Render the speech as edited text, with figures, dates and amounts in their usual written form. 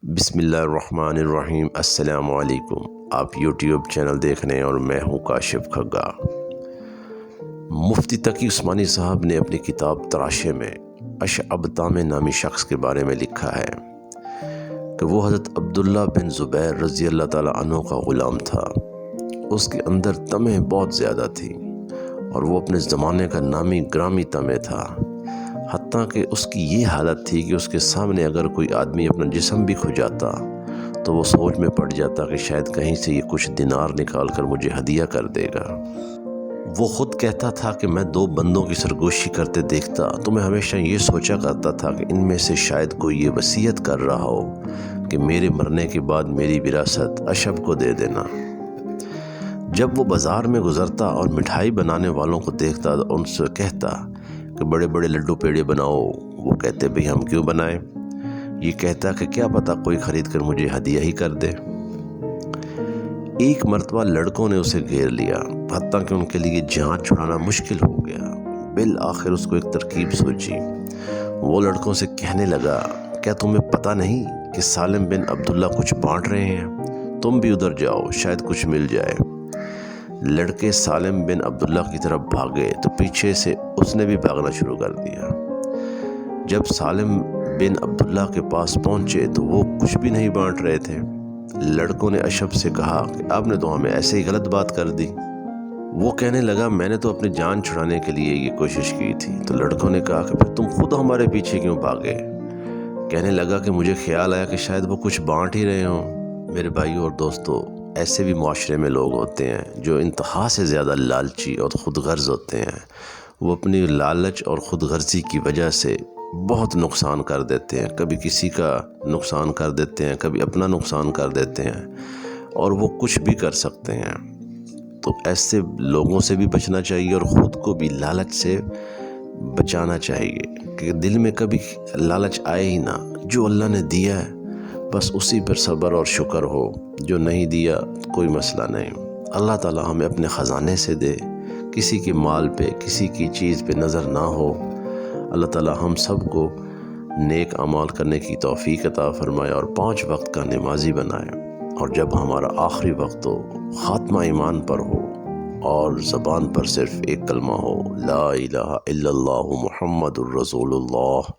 بسم اللہ الرحمن الرحیم۔ السلام علیکم۔ آپ یوٹیوب چینل دیکھ رہے ہیں اور میں ہوں کاشف کھگا۔ مفتی تقی عثمانی صاحب نے اپنی کتاب تراشے میں اشعب تامہ نامی شخص کے بارے میں لکھا ہے کہ وہ حضرت عبداللہ بن زبیر رضی اللہ تعالیٰ عنہ کا غلام تھا۔ اس کے اندر طمع بہت زیادہ تھی اور وہ اپنے زمانے کا نامی گرامی طمع تھا، حتیٰ کہ اس کی یہ حالت تھی کہ اس کے سامنے اگر کوئی آدمی اپنا جسم بھی کھجاتا تو وہ سوچ میں پڑ جاتا کہ شاید کہیں سے یہ کچھ دینار نکال کر مجھے ہدیہ کر دے گا۔ وہ خود کہتا تھا کہ میں 2 بندوں کی سرگوشی کرتے دیکھتا تو میں ہمیشہ یہ سوچا کرتا تھا کہ ان میں سے شاید کوئی یہ وصیت کر رہا ہو کہ میرے مرنے کے بعد میری وراثت اشب کو دے دینا۔ جب وہ بازار میں گزرتا اور مٹھائی بنانے والوں کو دیکھتا تو ان سے کہتا کہ بڑے بڑے لڈو پیڑے بناؤ۔ وہ کہتے بھئی ہم کیوں بنائیں؟ یہ کہتا کہ کیا پتہ کوئی خرید کر مجھے ہدیہ ہی کر دے۔ ایک مرتبہ لڑکوں نے اسے گھیر لیا، حتیٰ کہ ان کے لیے جان چھڑانا مشکل ہو گیا۔ بالآخر اس کو ایک ترکیب سوچی۔ وہ لڑکوں سے کہنے لگا، کیا تمہیں پتہ نہیں کہ سالم بن عبداللہ کچھ بانٹ رہے ہیں؟ تم بھی ادھر جاؤ، شاید کچھ مل جائے۔ لڑکے سالم بن عبداللہ کی طرف بھاگے تو پیچھے سے اس نے بھی بھاگنا شروع کر دیا۔ جب سالم بن عبداللہ کے پاس پہنچے تو وہ کچھ بھی نہیں بانٹ رہے تھے۔ لڑکوں نے اشب سے کہا کہ آپ نے تو ہمیں ایسے ہی غلط بات کر دی۔ وہ کہنے لگا میں نے تو اپنی جان چھڑانے کے لیے یہ کوشش کی تھی۔ تو لڑکوں نے کہا کہ پھر تم خود ہمارے پیچھے کیوں بھاگے؟ کہنے لگا کہ مجھے خیال آیا کہ شاید وہ کچھ بانٹ ہی رہے ہوں۔ میرے بھائیو اور دوستو، ایسے بھی معاشرے میں لوگ ہوتے ہیں جو انتہا سے زیادہ لالچی اور خود غرض ہوتے ہیں۔ وہ اپنی لالچ اور خود غرضی کی وجہ سے بہت نقصان کر دیتے ہیں، کبھی کسی کا نقصان کر دیتے ہیں، کبھی اپنا نقصان کر دیتے ہیں، اور وہ کچھ بھی کر سکتے ہیں۔ تو ایسے لوگوں سے بھی بچنا چاہیے اور خود کو بھی لالچ سے بچانا چاہیے کہ دل میں کبھی لالچ آئے ہی نہ۔ جو اللہ نے دیا ہے بس اسی پر صبر اور شکر ہو، جو نہیں دیا کوئی مسئلہ نہیں۔ اللہ تعالیٰ ہمیں اپنے خزانے سے دے، کسی کے مال پہ کسی کی چیز پہ نظر نہ ہو۔ اللہ تعالیٰ ہم سب کو نیک اعمال کرنے کی توفیق عطا فرمائے اور 5 وقت کا نمازی بنائے، اور جب ہمارا آخری وقت ہو، خاتمہ ایمان پر ہو اور زبان پر صرف ایک کلمہ ہو، لا الہ الا اللہ محمد الرسول اللہ۔